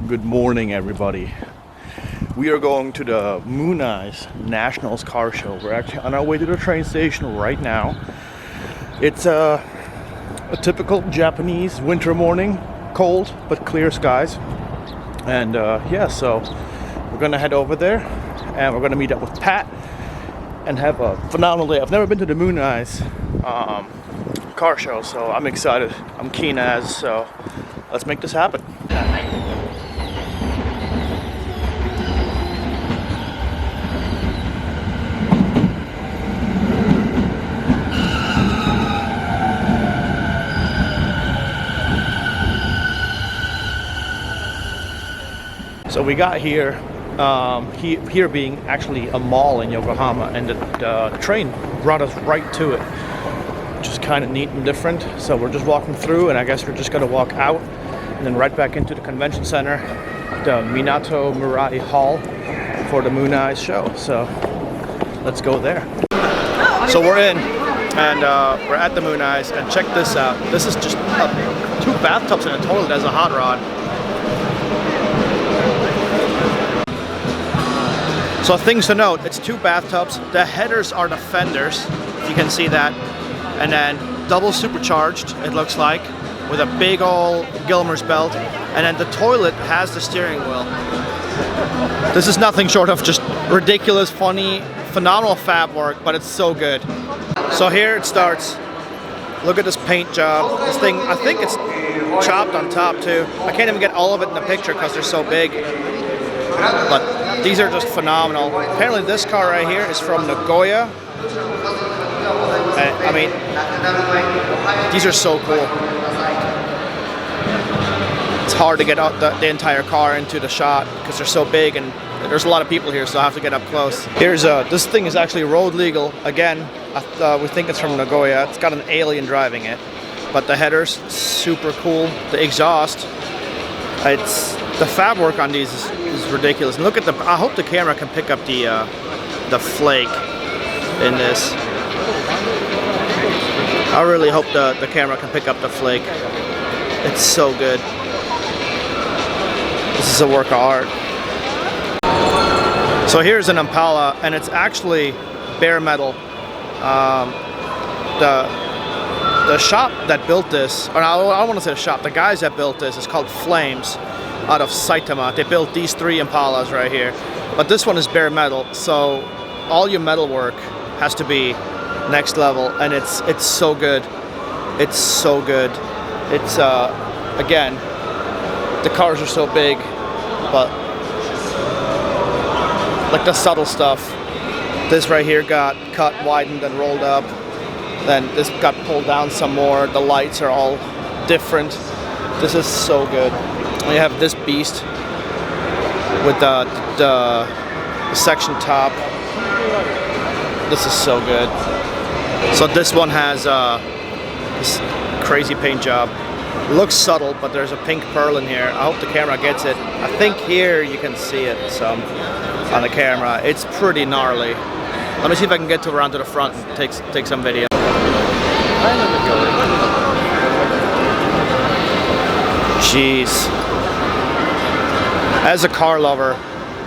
Good morning, everybody. We are going to the Mooney's Nationals car show. We're actually on our way to the train station right now. It's a typical Japanese winter morning, cold but clear skies. And so we're gonna head over there and we're gonna meet up with Pat and have a phenomenal day. I've never been to the Mooney's car show, so I'm excited. I'm keen as, so let's make this happen. So we got here, here being actually a mall in Yokohama, and the train brought us right to it, which is kind of neat and different. So we're just walking through, and I guess we're just going to walk out and then right back into the convention center, the Minato Mirai Hall, for the Mooney's show. So let's go there. So we're in, and we're at the Mooney's, and check this out. This is just 2 bathtubs and a toilet as a hot rod. So things to note, it's 2 bathtubs. The headers are the fenders, if you can see that. And then double supercharged, it looks like, with a big old Gilmer's belt. And then the toilet has the steering wheel. This is nothing short of just ridiculous, funny, phenomenal fab work, but it's so good. So here it starts. Look at this paint job. This thing, I think it's chopped on top too. I can't even get all of it in the picture because they're so big. But these are just phenomenal. Apparently this car right here is from Nagoya. I mean, these are so cool. It's hard to get out the entire car into the shot because they're so big, and there's a lot of people here, so I have to get up close. Here's this thing is actually road legal. Again, we think it's from Nagoya. It's got an alien driving it. But the headers, super cool. The exhaust, the fab work on these is ridiculous. And look at I hope the camera can pick up the flake in this. I really hope the camera can pick up the flake. It's so good. This is a work of art. So here's an Impala, and it's actually bare metal. The shop that built this, or I don't want to say the shop, the guys that built this is called Flames, out of Saitama. They built these 3 Impalas right here, but this one is bare metal, so all your metal work has to be next level, and it's so good. It's so good. It's again, the cars are so big, but like the subtle stuff. This right here got cut, widened, and rolled up. Then this got pulled down some more. The lights are all different. This is so good. We have this beast with the section top. This is so good. So this one has this crazy paint job. It looks subtle, but there's a pink pearl in here. I hope the camera gets it. I think here you can see it some on the camera. It's pretty gnarly. Let me see if I can get around to the front and take some video. Jeez. As a car lover,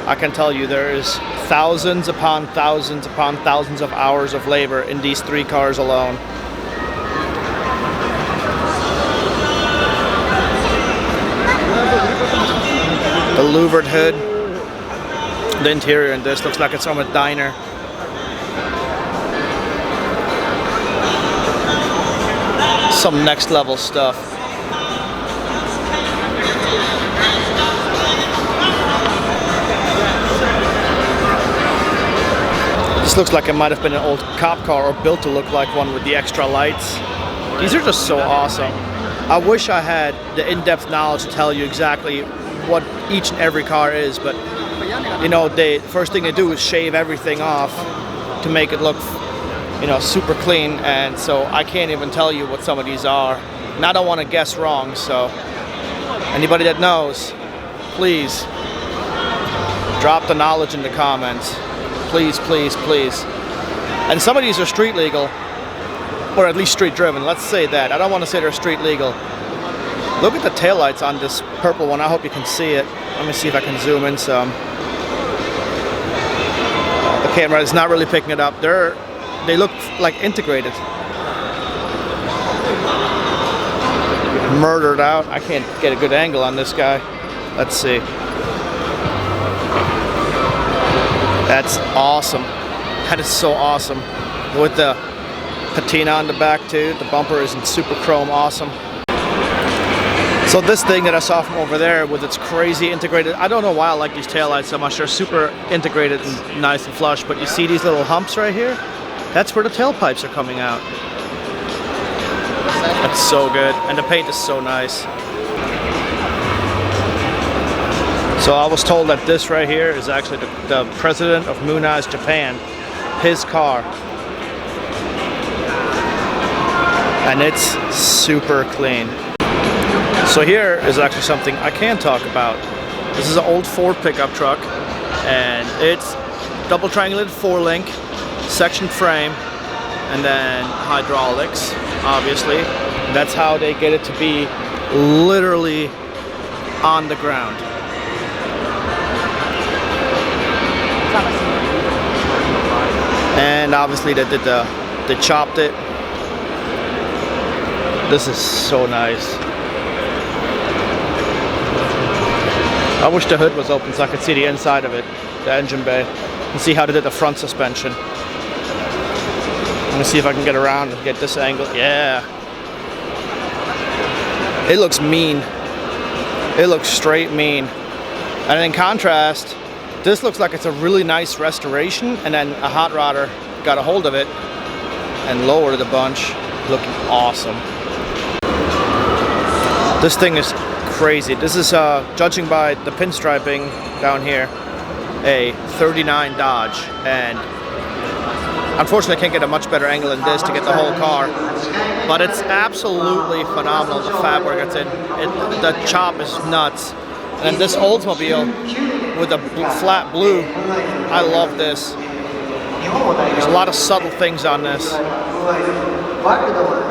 I can tell you there is thousands upon thousands upon thousands of hours of labor in these 3 cars alone. The louvered hood. The interior in this looks like it's from a diner. Some next level stuff. This looks like it might have been an old cop car or built to look like one with the extra lights. These are just so awesome. I wish I had the in-depth knowledge to tell you exactly what each and every car is, but you know, the first thing they do is shave everything off to make it look, you know, super clean, and so I can't even tell you what some of these are, and I don't want to guess wrong. So anybody that knows, please drop the knowledge in the comments. Please, please, please. And some of these are street legal, or at least street driven. Let's say that. I don't want to say they're street legal. Look at the taillights on this purple one. I hope you can see it. Let me see if I can zoom in some. The camera is not really picking it up. They look like integrated. Murdered out. I can't get a good angle on this guy. Let's see. That's awesome. That is so awesome. With the patina on the back too. The bumper is in super chrome. Awesome. So this thing that I saw from over there with its crazy integrated, I don't know why I like these taillights so much. They're super integrated and nice and flush, but you see these little humps right here? That's where the tailpipes are coming out. That's so good, and the paint is so nice. So I was told that this right here is actually the president of Munai's Japan, his car. And it's super clean. So here is actually something I can talk about. This is an old Ford pickup truck, and it's double triangulated 4-link, section frame, and then hydraulics, obviously. That's how they get it to be literally on the ground. And obviously they chopped it. This is so nice. I wish the hood was open so I could see the inside of it, the engine bay, and see how they did the front suspension. Let me see if I can get around and get this angle. Yeah. It looks mean. It looks straight mean. And in contrast, this looks like it's a really nice restoration, and then a hot rodder got a hold of it and lowered it a bunch. Looking awesome. This thing is crazy. This is, judging by the pinstriping down here, a 39 Dodge, and unfortunately I can't get a much better angle than this to get the whole car, but it's absolutely phenomenal, the fabric it's in. The chop is nuts. And this Oldsmobile with the flat blue, I love this. There's a lot of subtle things on this.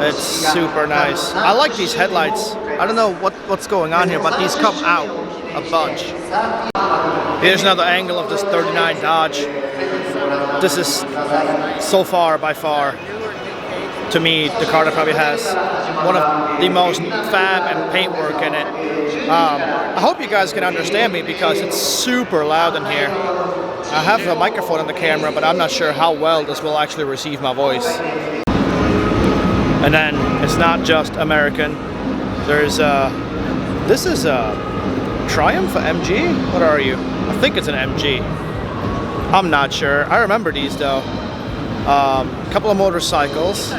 It's super nice. I like these headlights. I don't know what's going on here, but these come out a bunch. Here's another angle of this 39 Dodge. This is so far, by far, to me, the car that probably has one of the most fab and paintwork in it. I hope you guys can understand me because it's super loud in here. I have a microphone on the camera, but I'm not sure how well this will actually receive my voice. And then it's not just American. There's this is a Triumph MG? What are you? I think it's an MG. I'm not sure. I remember these though. A couple of motorcycles.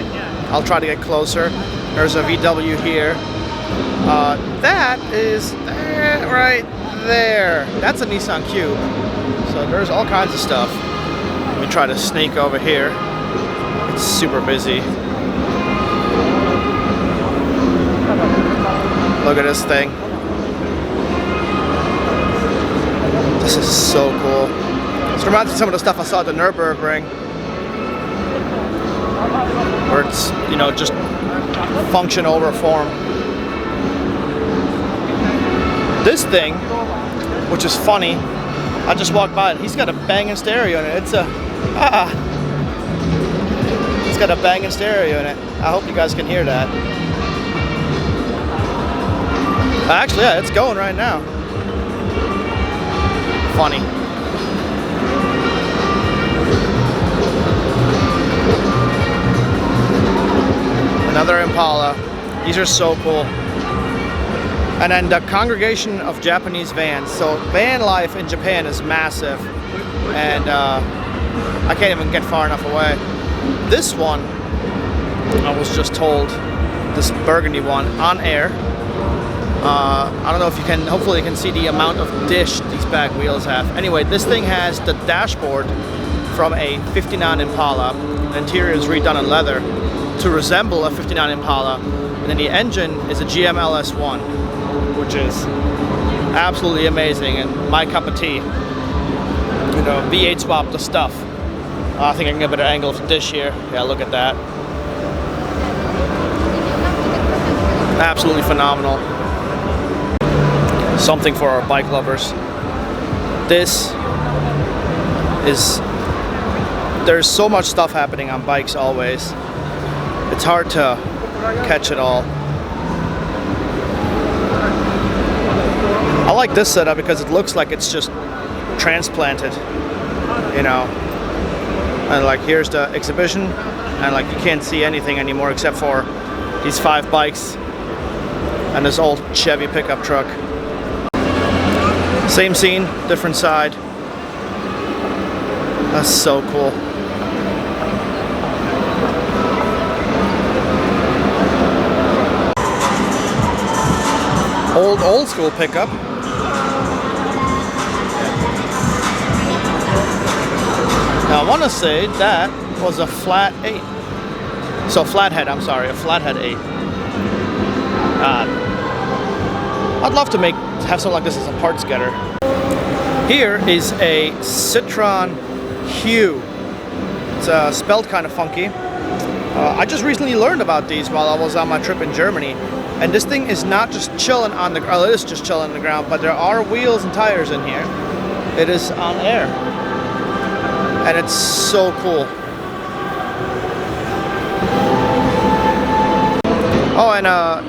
I'll try to get closer. There's a VW here. That is right there. That's a Nissan Cube. So there's all kinds of stuff. Let me try to sneak over here. It's super busy. Look at this thing. This is so cool. This reminds me of some of the stuff I saw at the Nürburgring, where it's, you know, just function over form. This thing, which is funny, I just walked by it. He's got a banging stereo in it. It's got a banging stereo in it. I hope you guys can hear that. Actually, yeah, it's going right now. Funny. Another Impala. These are so cool. And then the congregation of Japanese vans. So van life in Japan is massive, and I can't even get far enough away. This one, I was just told, this burgundy one, on air. I don't know if you can, hopefully you can see the amount of dish these back wheels have. Anyway, this thing has the dashboard from a 59 Impala. The interior is redone in leather to resemble a 59 Impala. And then the engine is a GM LS1, which is absolutely amazing and my cup of tea. You know, V8 swap the stuff. I think I can get a better angle of the dish here. Yeah, look at that. Absolutely phenomenal. something for our bike lovers. There's so much stuff happening on bikes always. It's hard to catch it all. I like this setup because it looks like it's just transplanted, you know. And like here's the exhibition, and like you can't see anything anymore except for these 5 bikes and this old Chevy pickup truck. Same scene, different side. That's so cool. Old school pickup. Now I want to say that was a flat 8. So flathead, I'm sorry, a flathead 8. I'd love to have something like this as a parts getter. Here is a Citroen Hue. It's spelled kind of funky. I just recently learned about these while I was on my trip in Germany. And this thing is not just chilling on the ground, well, it is just chilling on the ground, but there are wheels and tires in here. It is on air. And it's so cool. Oh, and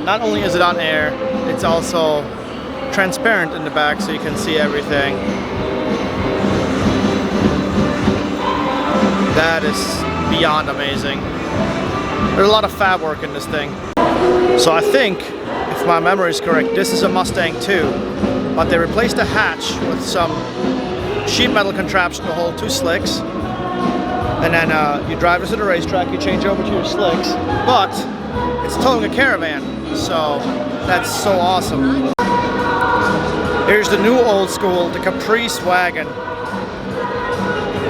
not only is it on air, it's also transparent in the back so you can see everything. That is beyond amazing. There's a lot of fab work in this thing. So I think, if my memory is correct, this is a Mustang 2, but they replaced the hatch with some sheet metal contraption to hold 2 slicks, and then you drive this to the racetrack, you change over to your slicks, but it's towing a caravan, so that's so awesome. Here's the new old school, the Caprice wagon,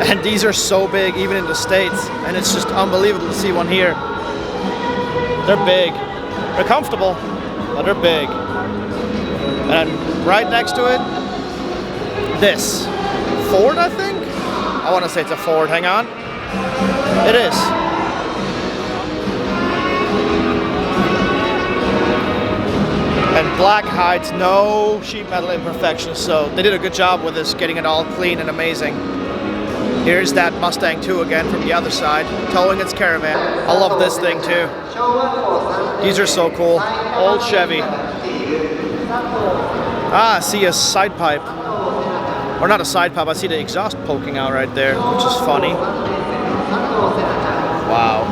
and these are so big even in the States, and it's just unbelievable to see one here. They're big. They're comfortable, but they're big. And right next to it, this. Ford, I think? I want to say it's a Ford. Hang on. It is. And black hides no sheet metal imperfections, so they did a good job with this, getting it all clean and amazing. Here's that Mustang 2 again from the other side, towing its caravan. I love this thing too. These are so cool. Old Chevy. Ah, I see a side pipe. Or not a side pipe, I see the exhaust poking out right there, which is funny. Wow.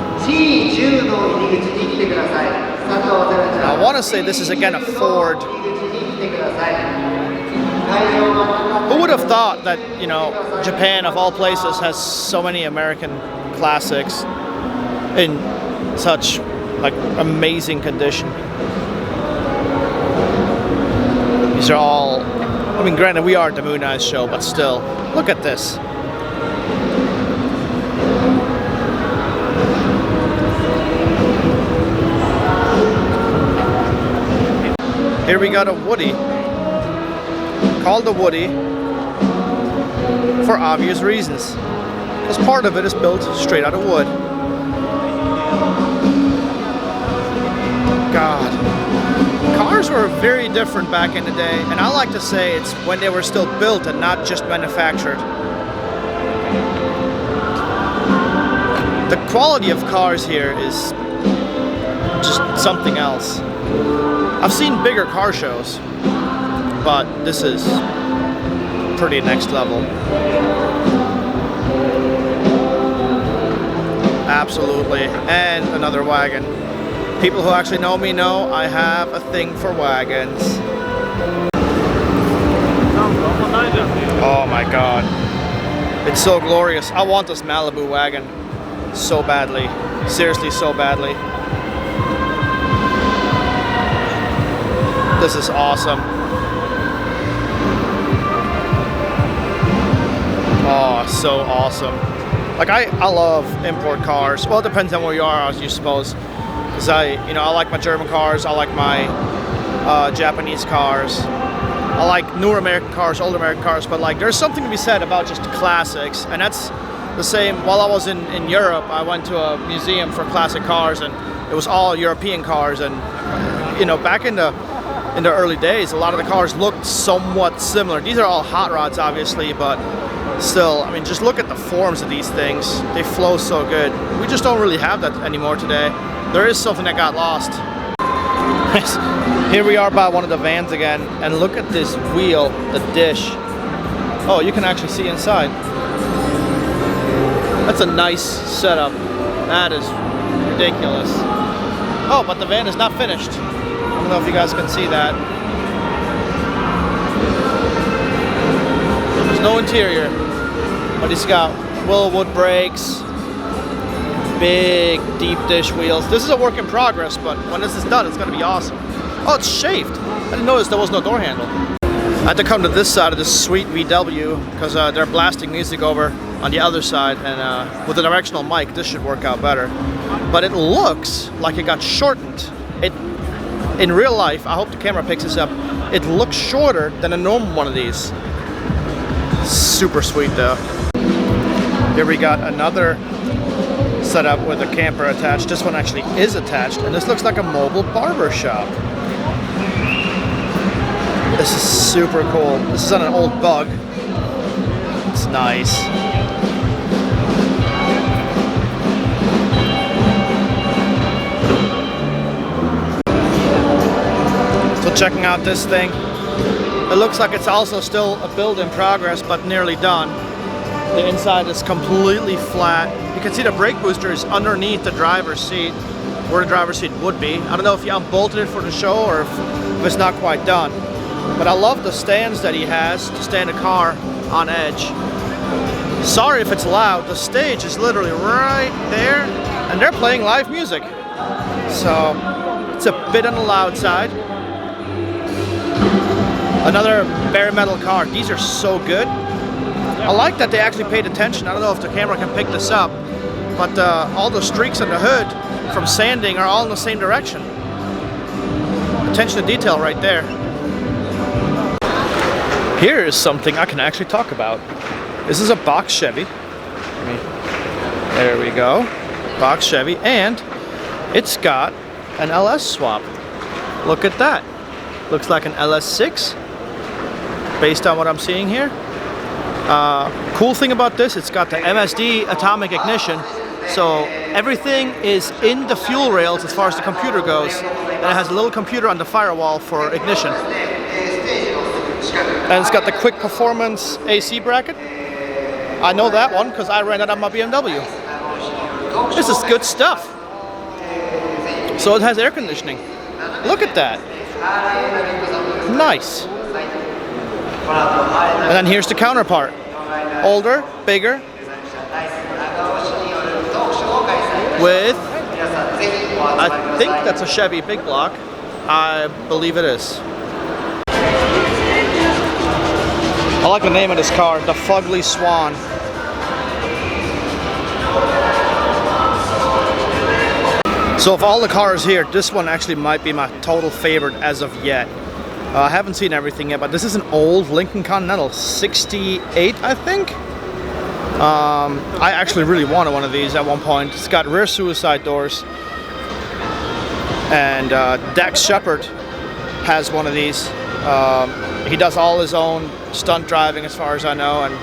I want to say this is again a Ford. Who would have thought that, you know, Japan of all places has so many American classics in such like amazing condition. These are all, I mean, granted we are at the Moon Eyes show, but still, look at this. Here we got a Woody, called the Woody for obvious reasons, because part of it is built straight out of wood. God, cars were very different back in the day, and I like to say it's when they were still built and not just manufactured. The quality of cars here is just something else. I've seen bigger car shows, but this is pretty next level. Absolutely. And another wagon. People who actually know me know I have a thing for wagons. Oh my god. It's so glorious. I want this Malibu wagon so badly. Seriously, so badly. This is awesome. Oh, so awesome. Like I love import cars. Well, it depends on where you are, as you suppose. Because I like my German cars. I like my Japanese cars. I like newer American cars, older American cars. But like, there's something to be said about just classics, and that's the same. While I was in Europe, I went to a museum for classic cars, and it was all European cars. And you know, back in the in the early days, a lot of the cars looked somewhat similar. These are all hot rods, obviously, but still, I mean, just look at the forms of these things. They flow so good. We just don't really have that anymore today. There is something that got lost. Here we are by one of the vans again, and look at this wheel, the dish. Oh, you can actually see inside. That's a nice setup. That is ridiculous. Oh, but the van is not finished. I don't know if you guys can see that. There's no interior, but it's got Willowwood brakes, big deep dish wheels. This is a work in progress, but when this is done, it's gonna be awesome. Oh, it's shaved. I didn't notice there was no door handle. I had to come to this side of this sweet VW because they're blasting music over on the other side, and with a directional mic, this should work out better. But it looks like it got shortened. In real life, I hope the camera picks this up, it looks shorter than a normal one of these. Super sweet though. Here we got another setup with a camper attached. This one actually is attached, and this looks like a mobile barber shop. This is super cool. This is on an old Bug. It's nice. So checking out this thing. It looks like it's also still a build in progress, but nearly done. The inside is completely flat. You can see the brake booster is underneath the driver's seat, where the driver's seat would be. I don't know if you unbolted it for the show or if it's not quite done. But I love the stands that he has to stand the car on edge. Sorry if it's loud. The stage is literally right there, and they're playing live music. So it's a bit on the loud side. Another bare metal car. These are so good. I like that they actually paid attention. I don't know if the camera can pick this up, but all the streaks on the hood from sanding are all in the same direction. Attention to detail right there. Here is something I can actually talk about. This is a box Chevy. There we go. Box Chevy, and it's got an LS swap. Look at that. Looks like an LS6 based on what I'm seeing here. Cool thing about this, it's got the MSD atomic ignition, so everything is in the fuel rails as far as the computer goes, and it has a little computer on the firewall for ignition. And it's got the quick performance AC bracket. I know that one because I ran it on my BMW. This is good stuff. So it has air conditioning. Look at that. Nice. And then here's the counterpart. Older, bigger, with, I think that's a Chevy big block. I believe it is. I like the name of this car, the Fugly Swan. So of all the cars here, this one actually might be my total favorite as of yet. I haven't seen everything yet, but this is an old Lincoln Continental, 68, I think. I actually really wanted one of these at one point. It's got rear suicide doors. And Dax Shepard has one of these. He does all his own stunt driving as far as I know, and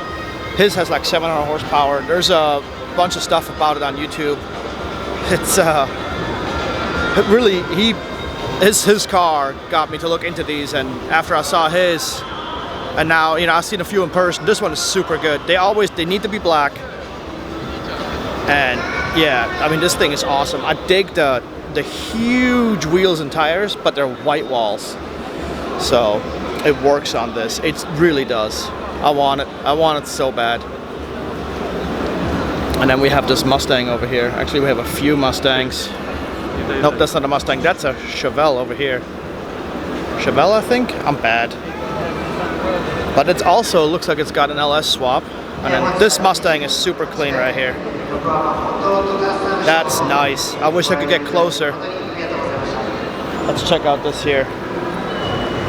his has like 700 horsepower. There's a bunch of stuff about it on YouTube. It's really, his car got me to look into these, and after I saw his, and now, you know, I've seen a few in person, this one is super good. They need to be black, and yeah, I mean, this thing is awesome. I dig the huge wheels and tires, but they're white walls, so it works on this. It really does. I want it so bad. And then we have this Mustang over here. Actually, we have a few Mustangs. Nope, that's not a Mustang. That's a Chevelle over here. Chevelle, I think? I'm bad. But it also looks like it's got an LS swap. And then this Mustang is super clean right here. That's nice. I wish I could get closer. Let's check out this here.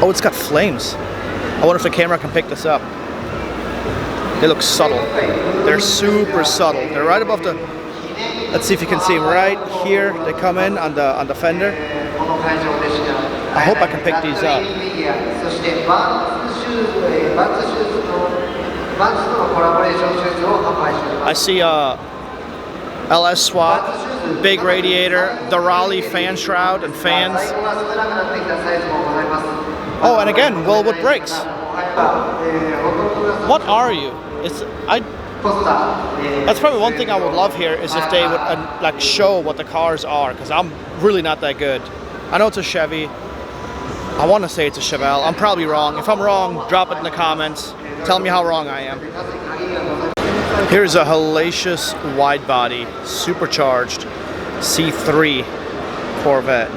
Oh, it's got flames. I wonder if the camera can pick this up. They look subtle. They're super subtle. They're right above the Let's see if you can see them right here. They come in on the fender. I hope I can pick these up. I see a LS swap, big radiator, the Raleigh fan shroud and fans. Oh, and again, Willwood brakes. What are you? That's probably one thing I would love here is if they would like show what the cars are, because I'm really not that good. I know it's a Chevy. I want to say it's a Chevelle. I'm probably wrong. If I'm wrong, drop it in the comments. Tell me how wrong I am. Here's a hellacious wide body, supercharged C3 Corvette.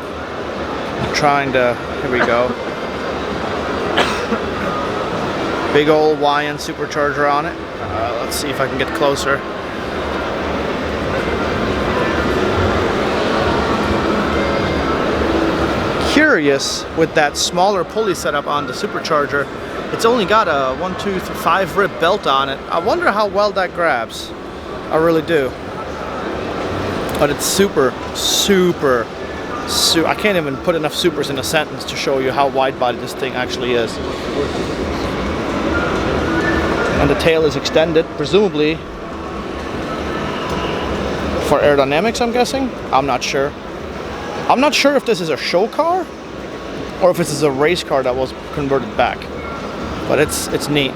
Here we go. Big old YN supercharger on it. Let's see if I can get closer. Curious with that smaller pulley setup on the supercharger. It's only got a 1, 2, 3, 5 rib belt on it. I wonder how well that grabs. I really do. But it's super. I can't even put enough supers in a sentence to show you how wide body this thing actually is. And the tail is extended, presumably for aerodynamics, I'm guessing. I'm not sure. I'm not sure if this is a show car or if this is a race car that was converted back. But it's neat.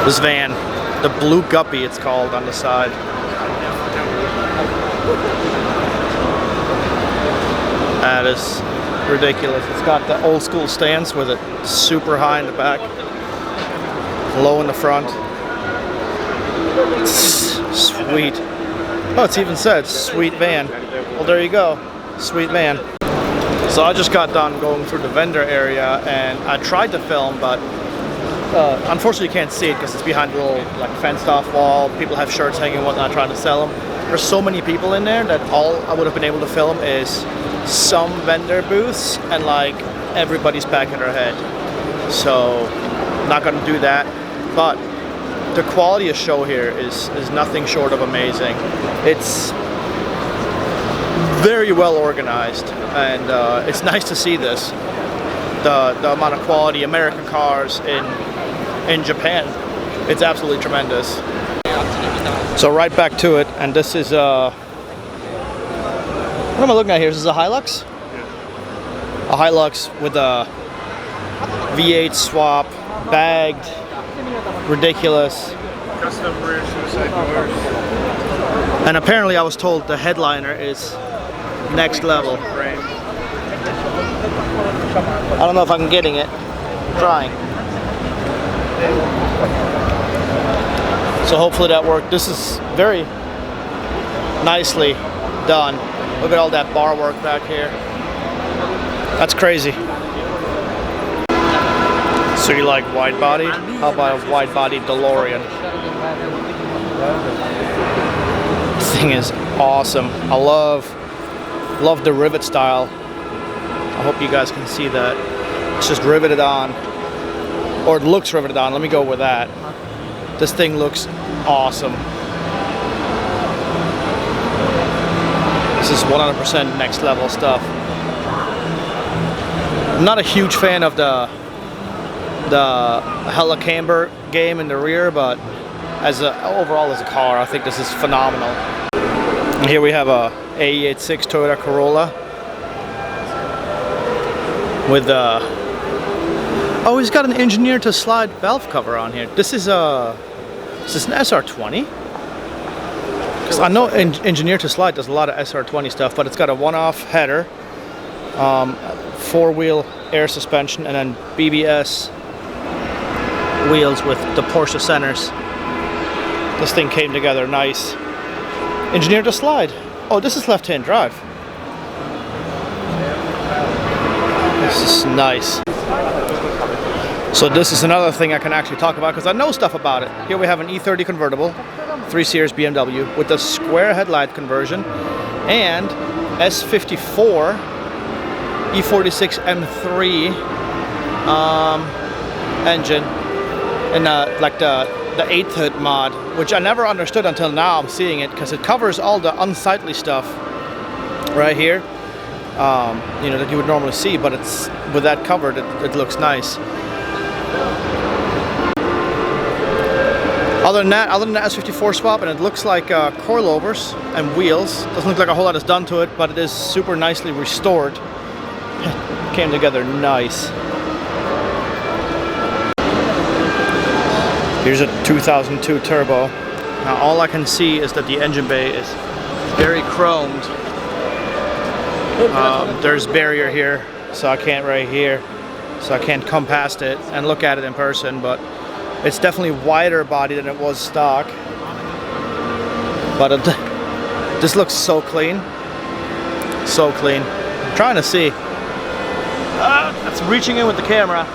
This van, the Blue Guppy it's called on the side. That is ridiculous. It's got the old school stance with it super high in the back, low in the front. Sweet. Oh, it's even said sweet van. Well, there you go. Sweet van. So I just got done going through the vendor area and I tried to film, but unfortunately you can't see it because it's behind a little like fenced off wall. People have shirts hanging and whatnot trying to sell them. There's so many people in there that all I would have been able to film is some vendor booths and like everybody's packing their head. So not going to do that. But the quality of show here is nothing short of amazing. It's very well organized, and it's nice to see this. The amount of quality American cars in Japan, it's absolutely tremendous. So right back to it, and this is what am I looking at here? This is a Hilux? Yeah. A Hilux with a V8 swap, bagged, ridiculous. Custom rear suicide doors. And apparently I was told the headliner is next level. I don't know if I'm getting it. I'm trying. So hopefully that worked. This is very nicely done. Look at all that bar work back here. That's crazy. So you like wide body? How about a wide body DeLorean? This thing is awesome. I love the rivet style. I hope you guys can see that. It's just riveted on, or it looks riveted on. Let me go with that. This thing looks awesome. This is 100% next level stuff. I'm not a huge fan of the helicamber game in the rear, but overall as a car, I think this is phenomenal. And here we have a AE86 Toyota Corolla with oh, he's got an engineered to slide valve cover on here. Is this an SR20? Because I know engineered to slide does a lot of SR20 stuff, but it's got a one-off header, 4-wheel air suspension, and then BBS wheels with the Porsche centers. This thing came together nice. Engineered to slide. Oh, this is left-hand drive. This is nice. So this is another thing I can actually talk about because I know stuff about it. Here we have an E30 Convertible, 3 Series BMW with the square headlight conversion and S54 E46 M3 engine in like the 8th hood mod, which I never understood until now I'm seeing it, because it covers all the unsightly stuff right here, you know, that you would normally see, but it's with that covered, it looks nice. Other than that S54 swap, and it looks like coilovers and wheels. Doesn't look like a whole lot is done to it, but it is super nicely restored. Came together nice. Here's a 2002 turbo. Now all I can see is that the engine bay is very chromed. There's barrier here, so I can't right here, so I can't come past it and look at it in person, but it's definitely wider body than it was stock. But this looks so clean. So clean. I'm trying to see. That's reaching in with the camera.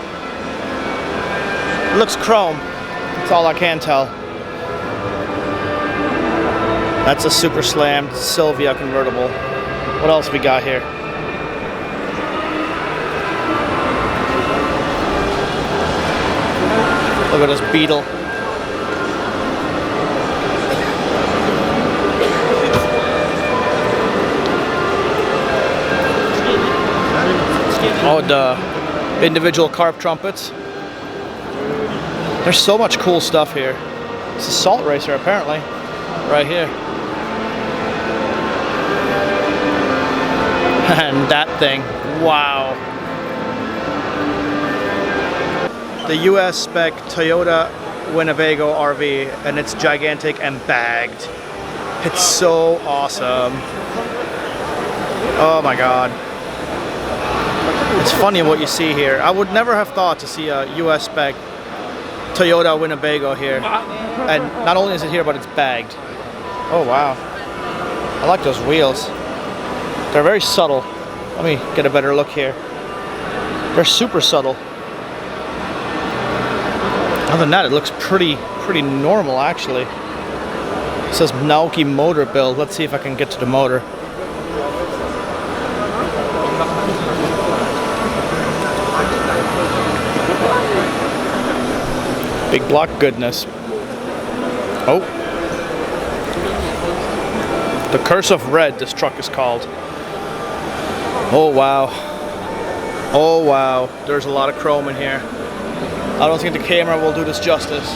It looks chrome. That's all I can tell. That's a super slammed Sylvia convertible. What else we got here? Look at this Beetle. Oh, the individual carp trumpets. There's so much cool stuff here. It's a salt racer apparently, right here. And that thing, wow. The US spec Toyota Winnebago RV, and it's gigantic and bagged. It's so awesome. Oh my god. It's funny what you see here. I would never have thought to see a US spec Toyota Winnebago here. And not only is it here, but it's bagged. Oh wow. I like those wheels. They're very subtle. Let me get a better look here. They're super subtle. Other than that, it looks pretty normal actually. It says Naoki motor build. Let's see if I can get to the motor. Big block goodness. Oh. The Curse of Red, this truck is called. Oh wow. Oh wow. There's a lot of chrome in here. I don't think the camera will do this justice.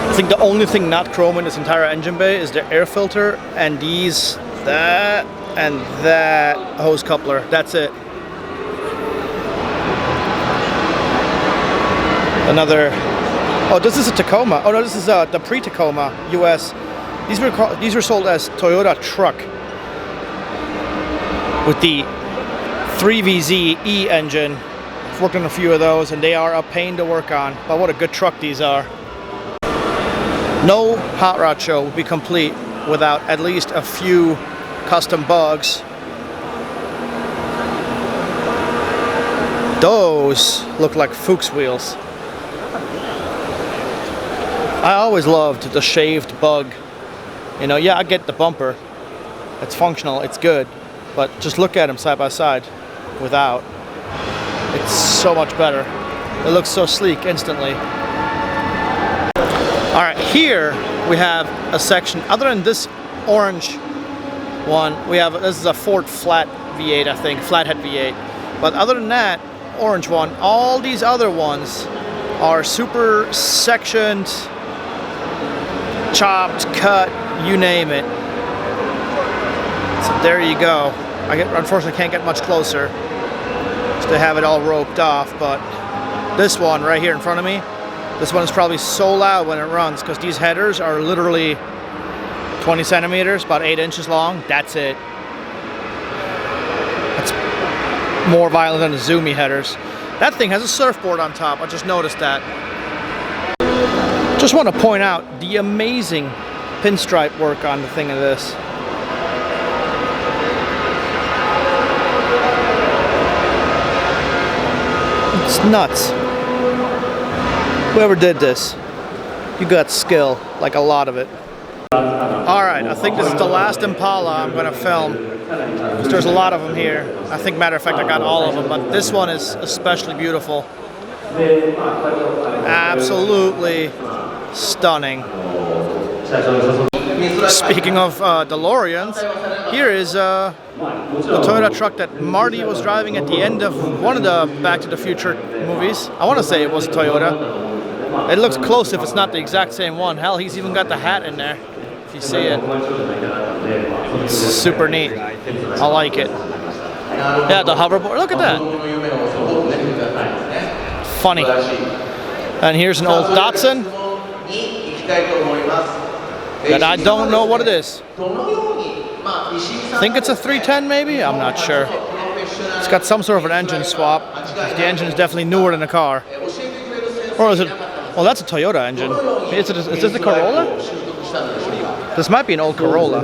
I think the only thing not chrome in this entire engine bay is the air filter and these, that, and that hose coupler. That's it. Another, oh, this is a Tacoma. Oh no, this is the pre-Tacoma US. These were sold as Toyota truck with the 3VZ E engine. I've worked on a few of those and they are a pain to work on, but what a good truck these are. No hot rod show would be complete without at least a few custom bugs. Those look like Fuchs wheels. I always loved the shaved bug. You know, yeah, I get the bumper. It's functional, it's good, but just look at them side by side without. It's so much better. It looks so sleek instantly. All right, here we have a section, other than this orange one, this is a Ford flat V8, I think, flathead V8. But other than that, orange one, all these other ones are super sectioned, chopped, cut, you name it. So there you go. Unfortunately can't get much closer just to have it all roped off, but this one right here in front of me, this one is probably so loud when it runs because these headers are literally 20 centimeters, about 8 inches long. That's it. That's more violent than the Zoomy headers. That thing has a surfboard on top. I just noticed that. Just want to point out the amazing pinstripe work on the thing of this. It's nuts. Whoever did this, you got skill, like a lot of it. Alright, I think this is the last Impala I'm going to film, because there's a lot of them here. I think, matter of fact, I got all of them, but this one is especially beautiful. Absolutely stunning. Speaking of DeLoreans, here is the Toyota truck that Marty was driving at the end of one of the Back to the Future movies. I want to say it was a Toyota. It looks close if it's not the exact same one. Hell, he's even got the hat in there, if you see it. It's super neat. I like it. Yeah, the hoverboard. Look at that. Funny. And here's an old Datsun that I don't know what it is. I think it's a 310 maybe? I'm not sure. It's got some sort of an engine swap. The engine is definitely newer than the car. Or is it? Well, that's a Toyota engine. Is this a Corolla? This might be an old Corolla.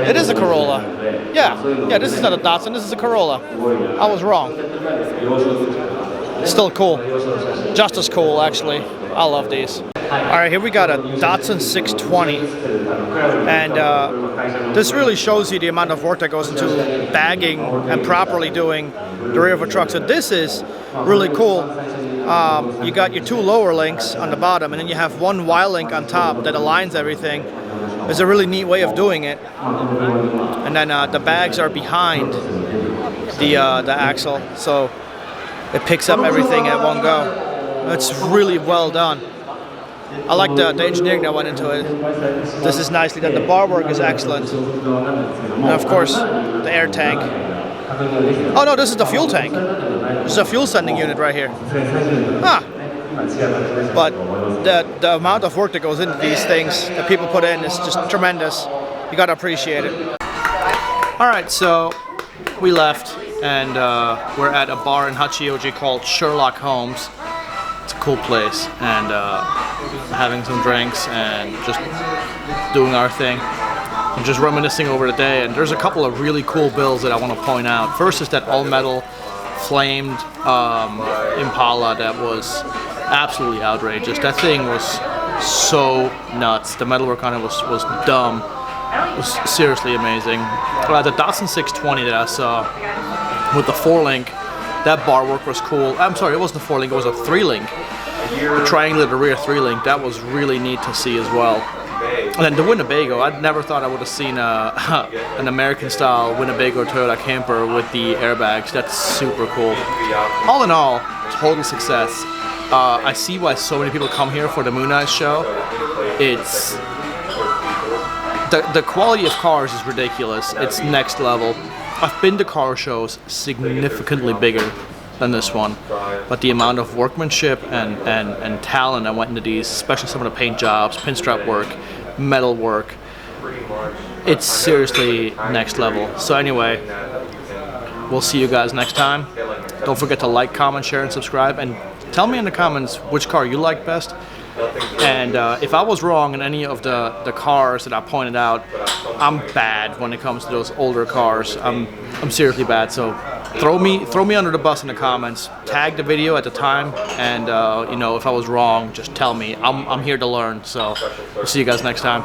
It is a Corolla. Yeah, this is not a Datsun, this is a Corolla. I was wrong. Still cool. Just as cool, actually. I love these. Alright, here we got a Datsun 620. And this really shows you the amount of work that goes into bagging and properly doing the rear of a truck. So this is really cool. You got your two lower links on the bottom, and then you have one Y link on top that aligns everything. It's a really neat way of doing it. And then the bags are behind the axle, so it picks up everything at one go. It's really well done. I like the engineering that went into it. This is nicely done. The bar work is excellent. And of course, the air tank. Oh no, this is the fuel tank. This is a fuel sending unit right here. Ah. But the amount of work that goes into these things that people put in is just tremendous. You gotta appreciate it. Alright, so we left and we're at a bar in Hachioji called Sherlock Holmes. It's a cool place, and having some drinks and just doing our thing. I'm just reminiscing over the day, and there's a couple of really cool builds that I want to point out. First is that all-metal flamed Impala that was absolutely outrageous. That thing was so nuts. The metalwork on it was dumb. It was seriously amazing. The Datsun 620 that I saw with the 4-link, that bar work was cool. I'm sorry, it wasn't a 4-link, it was a 3-link. The triangular to rear 3-link, that was really neat to see as well. And then the Winnebago, I'd never thought I would have seen an American-style Winnebago Toyota camper with the airbags. That's super cool. All in all, total success. I see why so many people come here for the Moon Eyes show. It's the quality of cars is ridiculous. It's next level. I've been to car shows significantly bigger than this one, but the amount of workmanship and talent that went into these, especially some of the paint jobs, pinstripe work, metal work, it's seriously next level. So anyway, we'll see you guys next time. Don't forget to like, comment, share, and subscribe, and tell me in the comments which car you like best. And if I was wrong in any of the cars that I pointed out, I'm bad when it comes to those older cars. I'm seriously bad. So throw me under the bus in the comments. Tag the video at the time, and you know, if I was wrong, just tell me. I'm here to learn. So we'll see you guys next time.